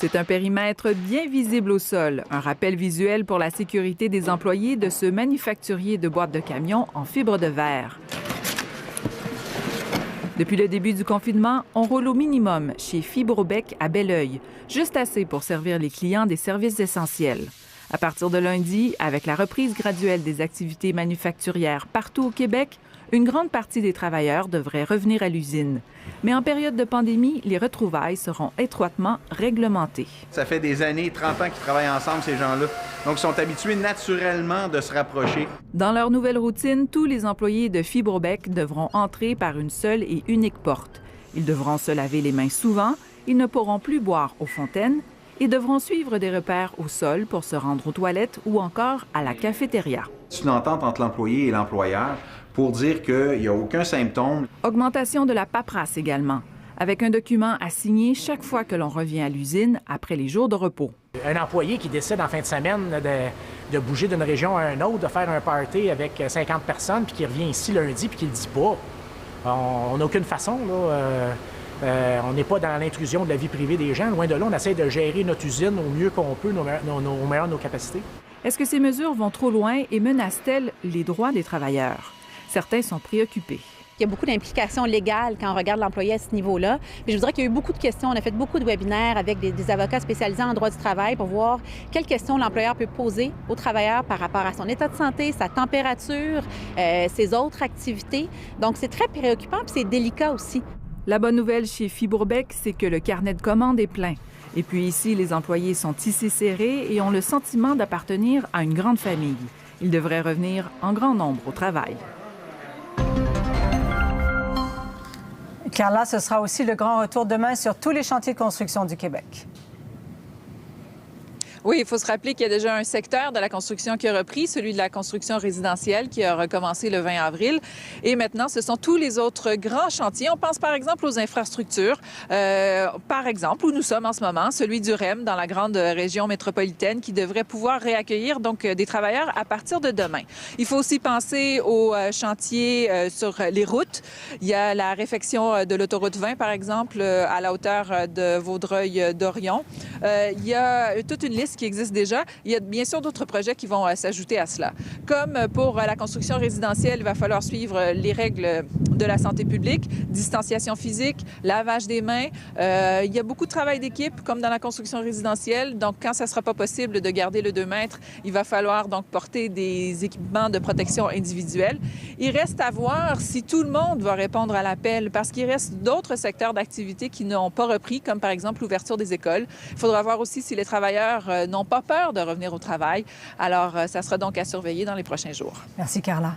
C'est un périmètre bien visible au sol, un rappel visuel pour la sécurité des employés de ce manufacturier de boîtes de camions en fibre de verre. Depuis le début du confinement, on roule au minimum chez Fibrobec à Belleuil, juste assez pour servir les clients des services essentiels. À partir de lundi, avec la reprise graduelle des activités manufacturières partout au Québec, une grande partie des travailleurs devraient revenir à l'usine. Mais en période de pandémie, les retrouvailles seront étroitement réglementées. Ça fait des années, 30 ans qu'ils travaillent ensemble, ces gens-là. Donc, ils sont habitués naturellement de se rapprocher. Dans leur nouvelle routine, tous les employés de Fibrobec devront entrer par une seule et unique porte. Ils devront se laver les mains souvent, ils ne pourront plus boire aux fontaines et devront suivre des repères au sol pour se rendre aux toilettes ou encore à la cafétéria. C'est une entente entre l'employé et l'employeur pour dire qu'il n'y a aucun symptôme. Augmentation de la paperasse également, avec un document à signer chaque fois que l'on revient à l'usine après les jours de repos. Un employé qui décide en fin de semaine de bouger d'une région à une autre, de faire un party avec 50 personnes, puis qui revient ici lundi, puis qui ne le dit pas, on n'a aucune façon, là. On n'est pas dans l'intrusion de la vie privée des gens. Loin de là, on essaie de gérer notre usine au mieux qu'on peut, au meilleur de nos capacités. Est-ce que ces mesures vont trop loin et menacent-elles les droits des travailleurs? Certains sont préoccupés. Il y a beaucoup d'implications légales quand on regarde l'employé à ce niveau-là. Puis je voudrais qu'il y a eu beaucoup de questions. On a fait beaucoup de webinaires avec des avocats spécialisés en droit du travail pour voir quelles questions l'employeur peut poser au travailleur par rapport à son état de santé, sa température, ses autres activités. Donc, c'est très préoccupant puis c'est délicat aussi. La bonne nouvelle chez Fibrobec, c'est que le carnet de commandes est plein. Et puis ici, les employés sont tissés serrés et ont le sentiment d'appartenir à une grande famille. Ils devraient revenir en grand nombre au travail. Carla, ce sera aussi le grand retour demain sur tous les chantiers de construction du Québec. Oui, il faut se rappeler qu'il y a déjà un secteur de la construction qui a repris, celui de la construction résidentielle qui a recommencé le 20 avril. Et maintenant, ce sont tous les autres grands chantiers. On pense par exemple aux infrastructures, par exemple, où nous sommes en ce moment, celui du REM dans la grande région métropolitaine qui devrait pouvoir réaccueillir donc des travailleurs à partir de demain. Il faut aussi penser aux chantiers sur les routes. Il y a la réfection de l'autoroute 20, par exemple, à la hauteur de Vaudreuil-Dorion. Il y a toute une liste qui existe déjà. Il y a bien sûr d'autres projets qui vont s'ajouter à cela. Comme pour la construction résidentielle, il va falloir suivre les règles de la santé publique, distanciation physique, lavage des mains. Il y a beaucoup de travail d'équipe, comme dans la construction résidentielle. Donc, quand ça ne sera pas possible de garder le 2 mètres, il va falloir donc porter des équipements de protection individuelle. Il reste à voir si tout le monde va répondre à l'appel, parce qu'il reste d'autres secteurs d'activité qui n'ont pas repris, comme par exemple l'ouverture des écoles. Il faudra voir aussi si les travailleurs n'ont pas peur de revenir au travail. Alors, ça sera donc à surveiller dans les prochains jours. Merci, Carla.